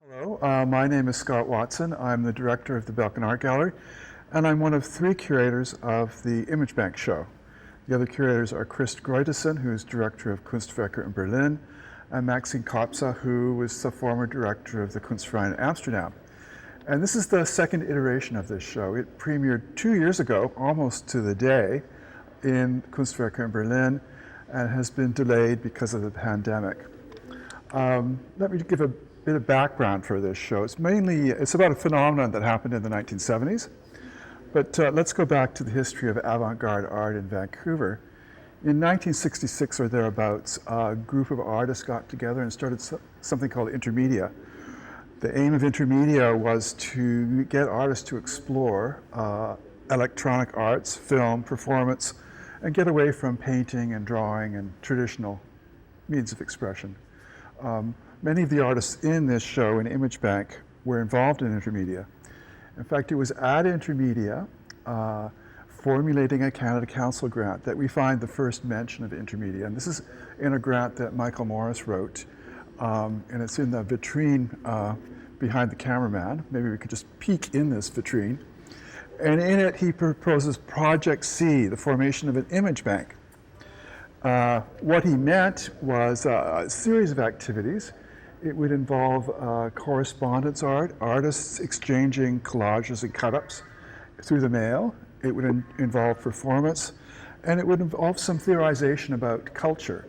Hello, my name is Scott Watson. I'm the director of the Belkin Art Gallery, and I'm one of three curators of the Image Bank show. The other curators are Chris Greuteson, who's director of Kunstwerke in Berlin, and Maxine Kopsa, who was the former director of the Kunstverein in Amsterdam. And this is the second iteration of this show. It premiered 2 years ago, almost to the day, in Kunstwerke in Berlin, and has been delayed because of the pandemic. Let me give a bit of background for this show. It's about a phenomenon that happened in the 1970s, but let's go back to the history of avant-garde art in Vancouver. In 1966 or thereabouts, a group of artists got together and started something called Intermedia. The aim of Intermedia was to get artists to explore electronic arts, film, performance, and get away from painting and drawing and traditional means of expression. Many of the artists in this show in Image Bank were involved in Intermedia. In fact, it was at Intermedia, formulating a Canada Council grant, that we find the first mention of Intermedia. And this is in a grant that Michael Morris wrote, and it's in the vitrine behind the cameraman. Maybe we could just peek in this vitrine. And in it, he proposes Project C, the formation of an image bank. What he meant was a series of activities. It would involve correspondence art, artists exchanging collages and cut-ups through the mail. It would involve performance, and it would involve some theorization about culture.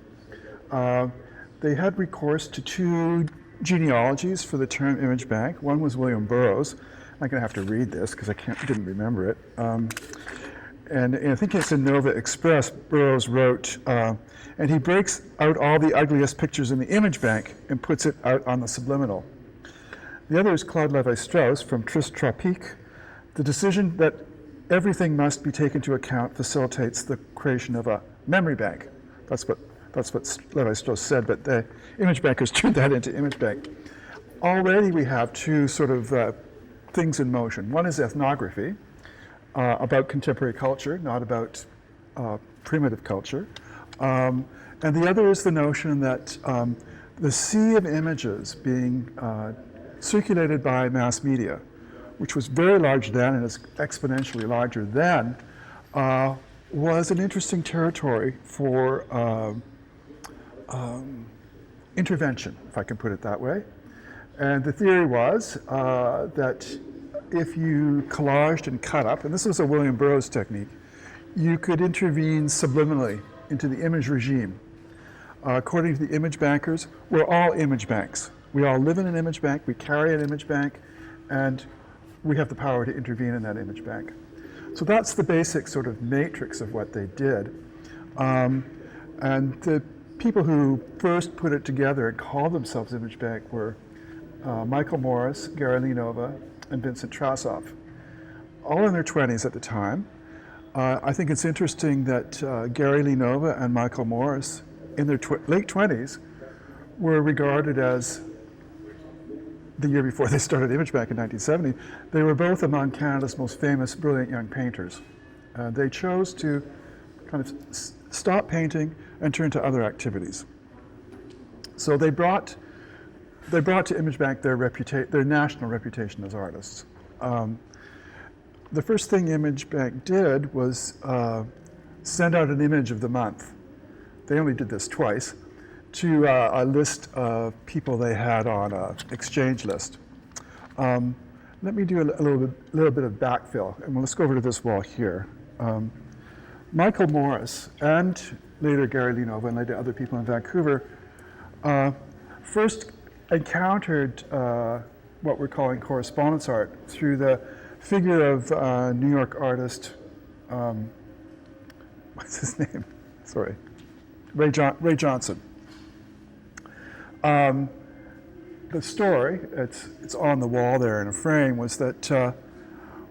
They had recourse to two genealogies for the term image bank. One was William Burroughs. I'm going to have to read this because I didn't remember it. And I think it's in Nova Express. Burroughs wrote, and he breaks out all the ugliest pictures in the image bank and puts it out on the subliminal. The other is Claude Lévi-Strauss from Tristes Tropiques. The decision that everything must be taken into account facilitates the creation of a memory bank. That's what Lévi-Strauss said, but the image bankers turned that into image bank. Already we have two sort of things in motion. One is ethnography, about contemporary culture, not about primitive culture. And the other is the notion that the sea of images being circulated by mass media, which was very large then and is exponentially larger then, was an interesting territory for intervention, if I can put it that way. And the theory was that if you collaged and cut up, and this was a William Burroughs technique, you could intervene subliminally into the image regime. According to the image bankers, we're all image banks. We all live in an image bank, we carry an image bank, and we have the power to intervene in that image bank. So that's the basic sort of matrix of what they did. And the people who first put it together and called themselves image bank were Michael Morris, Gary Lenova, and Vincent Trasov, all in their 20s at the time. I think it's interesting that Gary Lenova and Michael Morris, in their late 20s, were regarded as, the year before they started Image Bank in 1970, they were both among Canada's most famous brilliant young painters. They chose to kind of stop painting and turn to other activities. So they brought to Image Bank their national reputation as artists. The first thing Image Bank did was send out an image of the month. They only did this twice, to a list of people they had on an exchange list. Let me do a little bit of backfill, and let's go over to this wall here. Michael Morris, and later Gary Lenova, and later other people in Vancouver, first encountered what we're calling correspondence art through the figure of New York artist, what's his name? Sorry, Ray Johnson. The story, it's on the wall there in a frame, was that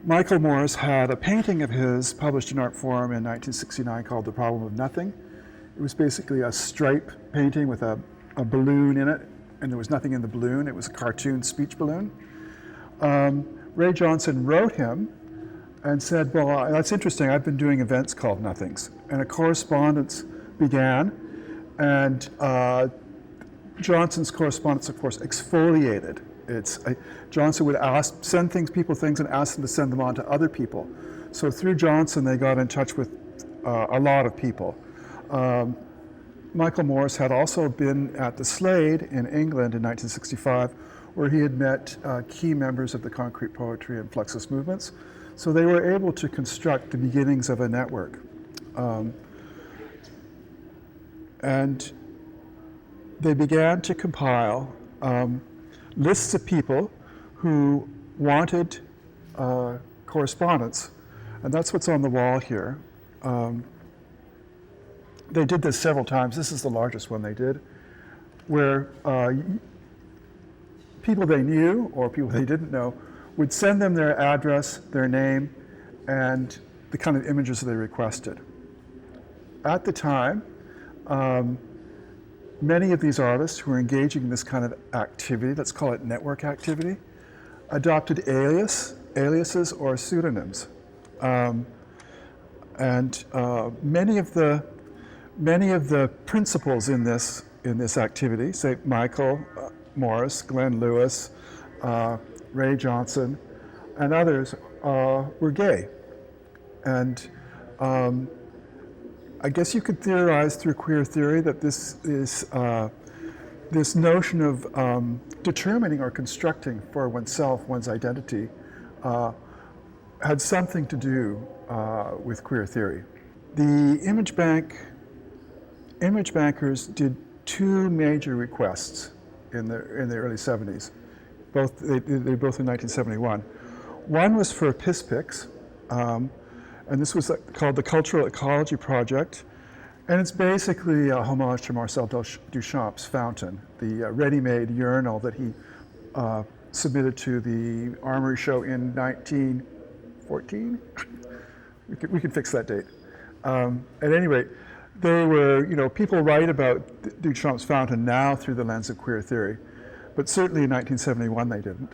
Michael Morris had a painting of his published in Art Forum in 1969 called The Problem of Nothing. It was basically a stripe painting with a balloon in it, and there was nothing in the balloon. It was a cartoon speech balloon. Ray Johnson wrote him and said, well, that's interesting, I've been doing events called Nothings. And a correspondence began, and Johnson's correspondence, of course, exfoliated Johnson would send people things and ask them to send them on to other people. So through Johnson, they got in touch with a lot of people. Michael Morris had also been at the Slade in England in 1965, where he had met key members of the concrete poetry and Fluxus movements. So they were able to construct the beginnings of a network. And they began to compile lists of people who wanted correspondence. And that's what's on the wall here. They did this several times. This is the largest one they did, where people they knew or people they didn't know would send them their address, their name, and the kind of images they requested. At the time, many of these artists who were engaging in this kind of activity, let's call it network activity, adopted aliases or pseudonyms. Many of the principals in this activity, say Michael Morris, Glenn Lewis, Ray Johnson, and others, were gay. And I guess you could theorize through queer theory that this notion of determining or constructing for oneself, one's identity, had something to do with queer theory. The image bankers did two major requests in the early 70s. They both in 1971. One was for piss pics, and this was called the Cultural Ecology Project, and it's basically a homage to Marcel Duchamp's fountain, the ready-made urinal that he submitted to the Armory Show in 1914. We can fix that date. At any rate, they were, people write about Duchamp's fountain now through the lens of queer theory, but certainly in 1971 they didn't.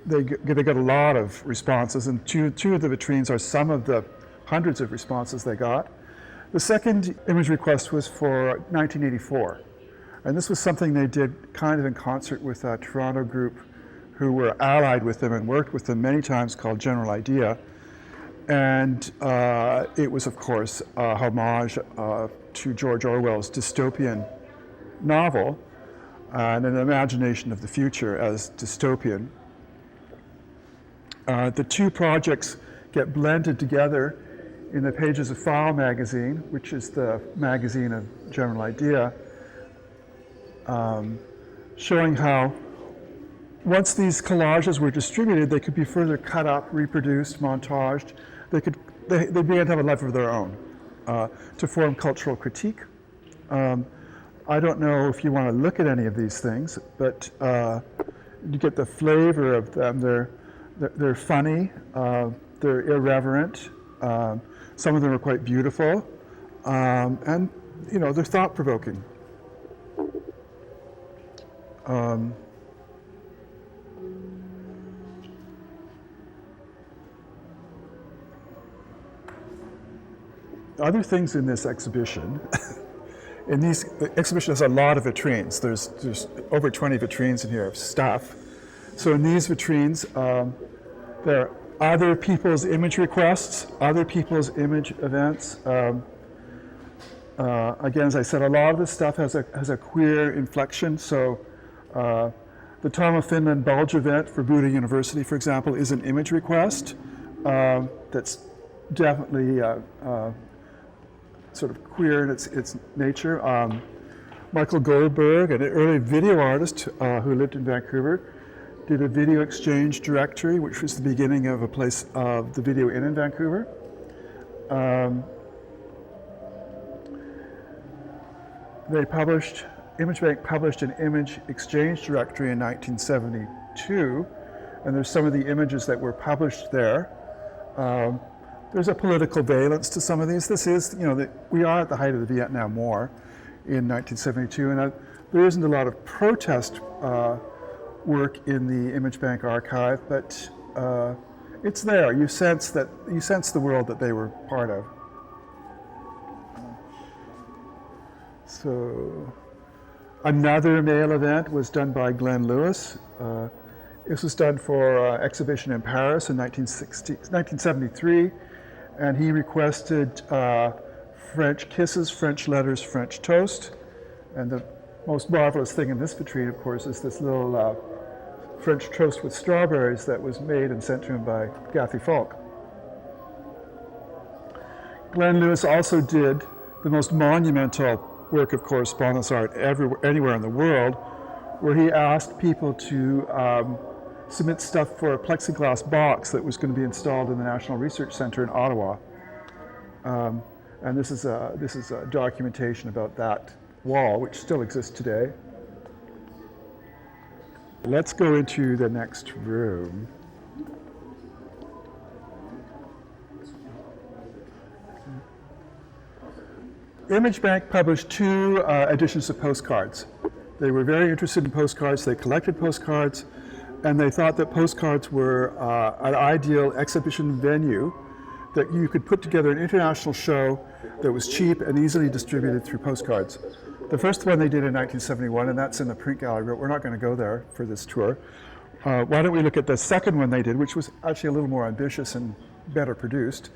They got a lot of responses, and two of the vitrines are some of the hundreds of responses they got. The second image request was for 1984, and this was something they did kind of in concert with a Toronto group who were allied with them and worked with them many times, called General Idea. And it was, of course, a homage to George Orwell's dystopian novel and an imagination of the future as dystopian. The two projects get blended together in the pages of File magazine, which is the magazine of General Idea, showing how once these collages were distributed, they could be further cut up, reproduced, montaged. They began to have a life of their own, to form cultural critique. I don't know if you want to look at any of these things, but you get the flavor of them. They're funny, they're irreverent. Some of them are quite beautiful, and they're thought-provoking. Other things in this exhibition, the exhibition has a lot of vitrines. There's over 20 vitrines in here of stuff. So in these vitrines, there are other people's image requests, other people's image events. Again, as I said, a lot of this stuff has a queer inflection. So the Tom of Finland Bulge event for Buddha University, for example, is an image request that's definitely sort of queer in its nature. Michael Goldberg, an early video artist who lived in Vancouver, did a video exchange directory, which was the beginning of the Video Inn in Vancouver. ImageBank published an image exchange directory in 1972, and there's some of the images that were published there. There's a political valence to some of these. This is, we are at the height of the Vietnam War in 1972, and there isn't a lot of protest work in the ImageBank archive, but it's there. You sense the world that they were part of. So another mail event was done by Glenn Lewis. This was done for exhibition in Paris in 1973, and he requested French kisses, French letters, French toast. And the most marvelous thing in this vitrine, of course, is this little French toast with strawberries that was made and sent to him by Gathy Falk. Glenn Lewis also did the most monumental work of correspondence art anywhere in the world, where he asked people to submit stuff for a plexiglass box that was going to be installed in the National Research Center in Ottawa. And this is a documentation about that wall, which still exists today. Let's go into the next room. Image Bank published two editions of postcards. They were very interested in postcards. They collected postcards, and they thought that postcards were an ideal exhibition venue that you could put together an international show that was cheap and easily distributed through postcards. The first one they did in 1971, and that's in the print gallery, but we're not going to go there for this tour. Why don't we look at the second one they did, which was actually a little more ambitious and better produced.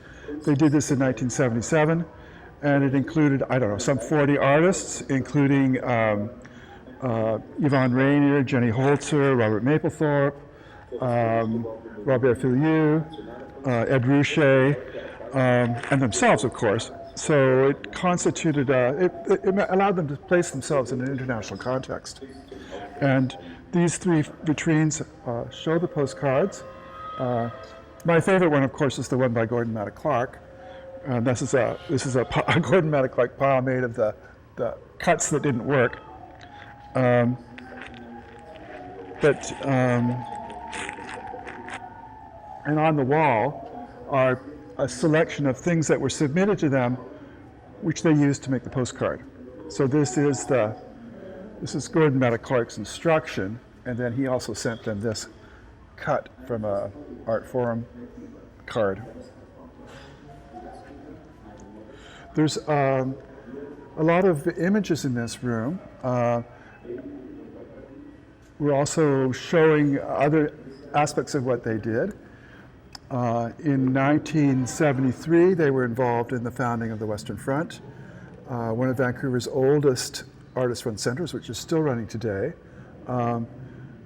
They did this in 1977, and it included, I don't know, some 40 artists, including Yvonne Rainier, Jenny Holzer, Robert Mapplethorpe, Robert Filliou, Ed Ruscha, and themselves, of course. So it constituted, it allowed them to place themselves in an international context. And these three vitrines show the postcards. My favorite one, of course, is the one by Gordon Matta Clark. This is a Gordon Matta Clark pile made of the cuts that didn't work. And on the wall are a selection of things that were submitted to them, which they used to make the postcard. So this is Gordon Matta Clark's instruction, and then he also sent them this cut from a Art Forum card. There's a lot of images in this room. We're also showing other aspects of what they did. In 1973, they were involved in the founding of the Western Front, one of Vancouver's oldest artist run centers, which is still running today.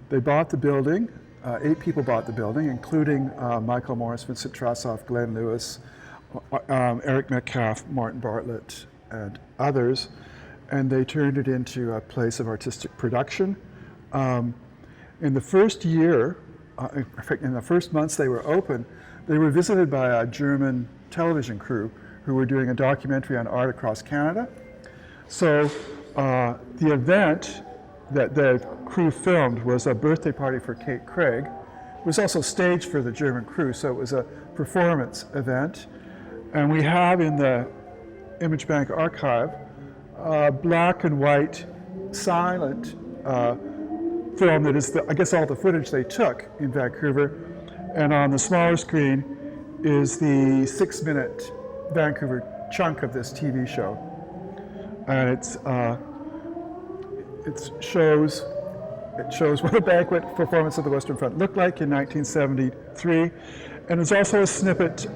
They bought the building. 8 people bought the building, including Michael Morris, Vincent Trassoff, Glenn Lewis, Eric Metcalf, Martin Bartlett, and others, and they turned it into a place of artistic production. In the first year, in fact, in the first months they were open, they were visited by a German television crew who were doing a documentary on art across Canada. So the event that the crew filmed was a birthday party for Kate Craig. It was also staged for the German crew, so it was a performance event. And we have in the Image Bank archive black and white silent film that is, I guess, all the footage they took in Vancouver. And on the smaller screen is the 6-minute Vancouver chunk of this TV show. And it shows what a banquet performance of the Western Front looked like in 1973. And there's also a snippet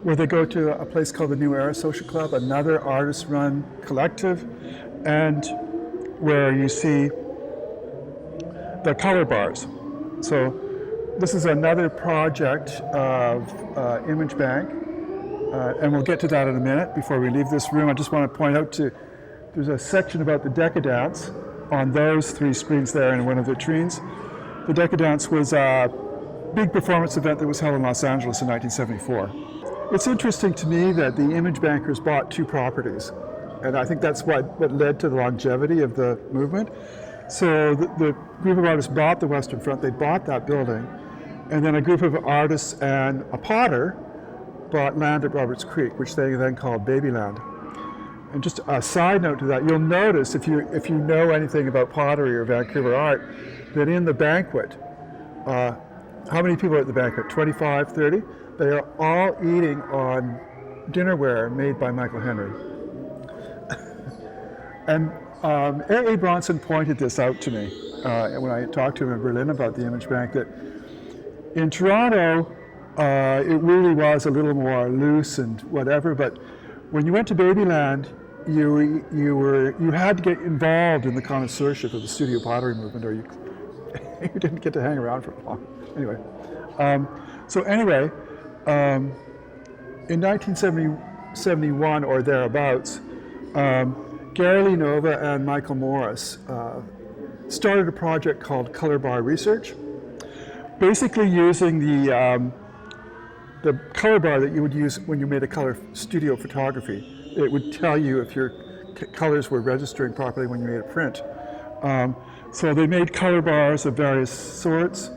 where they go to a place called the New Era Social Club, another artist-run collective, and where you see the color bars. So this is another project of Image Bank, and we'll get to that in a minute. Before we leave this room, I just want to point out there's a section about the Decadence on those 3 screens there in one of the vitrines. The Decadence was a big performance event that was held in Los Angeles in 1974. It's interesting to me that the image bankers bought 2 properties, and I think that's what led to the longevity of the movement. So the group of artists bought the Western Front, they bought that building, and then a group of artists and a potter bought land at Roberts Creek, which they then called Babyland. And just a side note to that, you'll notice if you know anything about pottery or Vancouver art, that in the banquet, how many people are at the banquet? 25, 30? They are all eating on dinnerware made by Michael Henry. And A. Bronson pointed this out to me when I talked to him in Berlin about the image bank, that in Toronto, it really was a little more loose and whatever, but when you went to Babyland, you had to get involved in the connoisseurship of the studio pottery movement, or you you didn't get to hang around for long. Anyway, in 1971 or thereabouts, Gary Lee Nova and Michael Morris started a project called Color Bar Research, basically using the color bar that you would use when you made a color studio photography. It would tell you if your colors were registering properly when you made a print. So they made color bars of various sorts.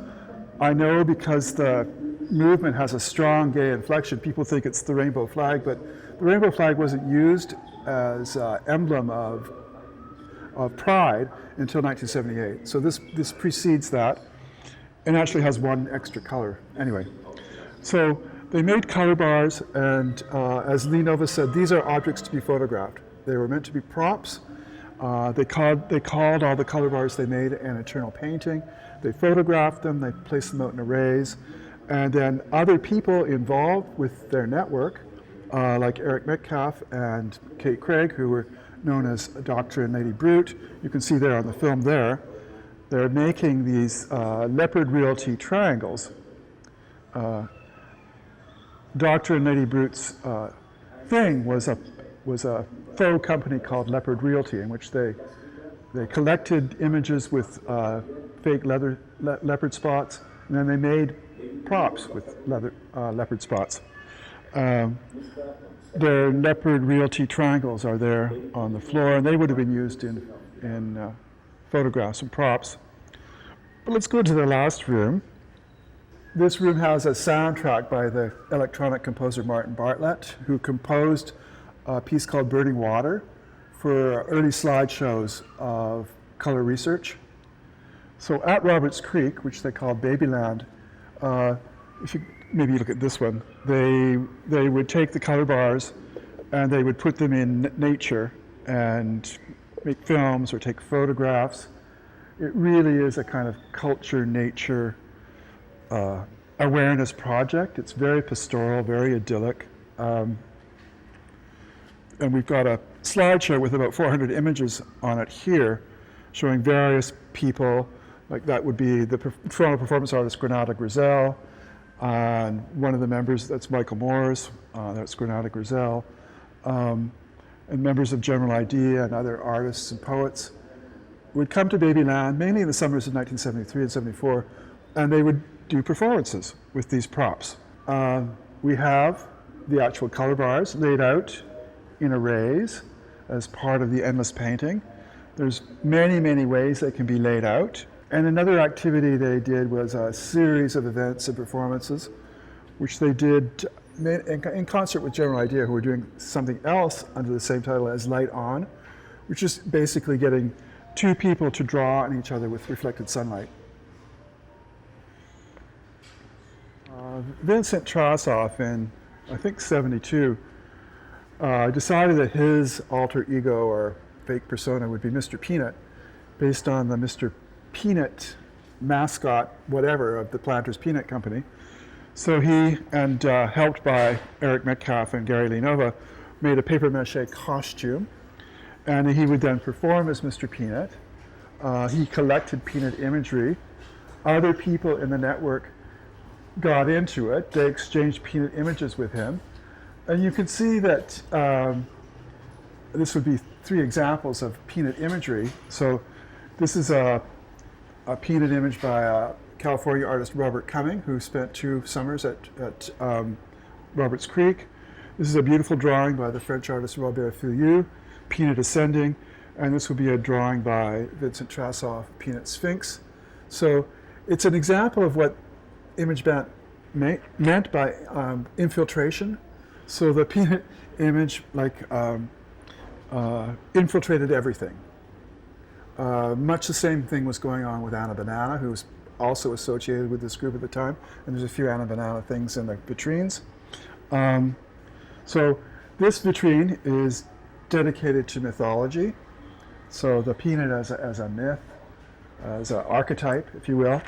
I know because the movement has a strong gay inflection, people think it's the rainbow flag, but the rainbow flag wasn't used as an emblem of pride until 1978. So this precedes that, and actually has one extra color. Anyway, so they made color bars, and as Lee Nova said, these are objects to be photographed. They were meant to be props. They called all the color bars they made an internal painting. They photographed them, they placed them out in arrays, and then other people involved with their network, like Eric Metcalf and Kate Craig, who were known as Dr. and Lady Brute. You can see there on the film there, they're making these leopard realty triangles. Dr. and Lady Brute's thing was a faux company called Leopard Realty, in which they collected images with fake leopard spots, and then they made props with leopard spots. Their Leopard Realty triangles are there on the floor, and they would have been used in photographs and props. But let's go to the last room. This room has a soundtrack by the electronic composer Martin Bartlett, who composed a piece called Burning Water for early slideshows of color research. So at Roberts Creek, which they called Babyland, if you maybe look at this one, they would take the color bars and they would put them in nature and make films or take photographs. It really is a kind of culture, nature, awareness project. It's very pastoral, very idyllic. And we've got a slideshow with about 400 images on it here, showing various people. Like that would be the Toronto performance artist Granada Grizel, and one of the members, that's Michael Morris, that's Granada Grizel, and members of General Idea and other artists and poets would come to Babyland, mainly in the summers of 1973 and 74, and they would do performances with these props. We have the actual color bars laid out in arrays as part of the endless painting. There's many, many ways they can be laid out. And another activity they did was a series of events and performances, which they did in concert with General Idea, who were doing something else under the same title as Light On, which is basically getting two people to draw on each other with reflected sunlight. Vincent Trassoff in, I think, 72, decided that his alter ego or fake persona would be Mr. Peanut, based on the Mr. Peanut mascot, whatever, of the Planters Peanut Company. So he, and helped by Eric Metcalf and Gary Lee Nova, made a papier-mâché costume, and he would then perform as Mr. Peanut. He collected peanut imagery. Other people in the network got into it. They exchanged peanut images with him. And you can see that this would be three examples of peanut imagery. So this is a peanut image by California artist Robert Cumming, who spent 2 summers at Roberts Creek. This is a beautiful drawing by the French artist Robert Filiou, Peanut Ascending, and this would be a drawing by Vincent Trassoff, Peanut Sphinx. So it's an example of what ImageBant meant by infiltration. So the peanut image infiltrated everything. Much the same thing was going on with Anna Banana, who was also associated with this group at the time, and there's a few Anna Banana things in the vitrines. So this vitrine is dedicated to mythology. So the peanut as a myth, as an archetype, if you will.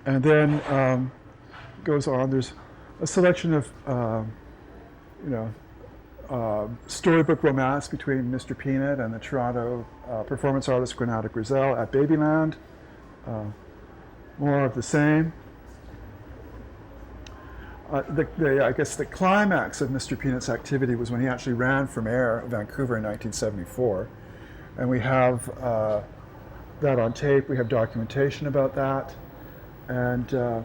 And then goes on, there's a selection of, storybook romance between Mr. Peanut and the Toronto performance artist Granada Grizel at Babyland. More of the same. I guess the climax of Mr. Peanut's activity was when he actually ran for mayor of Vancouver in 1974. And we have that on tape. We have documentation about that. And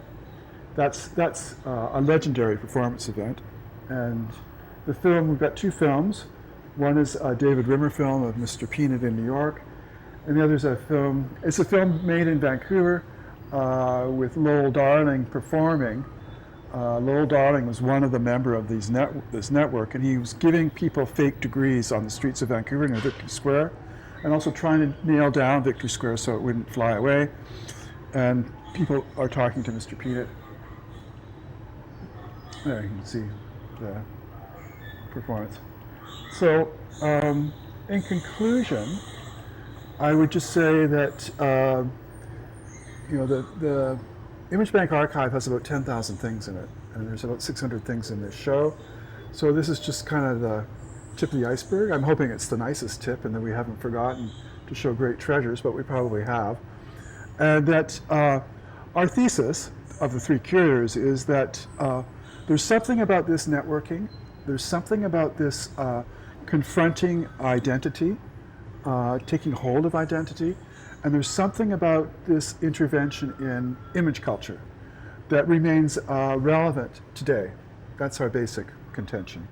that's a legendary performance event. And the film, we've got two films. One is a David Rimmer film of Mr. Peanut in New York. And the other is it's a film made in Vancouver with Lowell Darling performing. Lowell Darling was one of the member of this network, and he was giving people fake degrees on the streets of Vancouver near Victory Square, and also trying to nail down Victory Square so it wouldn't fly away. And people are talking to Mr. Peanut. There you can see the performance. So, in conclusion, I would just say that the Image Bank archive has about 10,000 things in it, and there's about 600 things in this show. So this is just kind of the tip of the iceberg. I'm hoping it's the nicest tip and that we haven't forgotten to show great treasures, but we probably have. And that our thesis of the three curators is that there's something about this networking, there's something about this confronting identity, taking hold of identity, and there's something about this intervention in image culture that remains relevant today. That's our basic contention.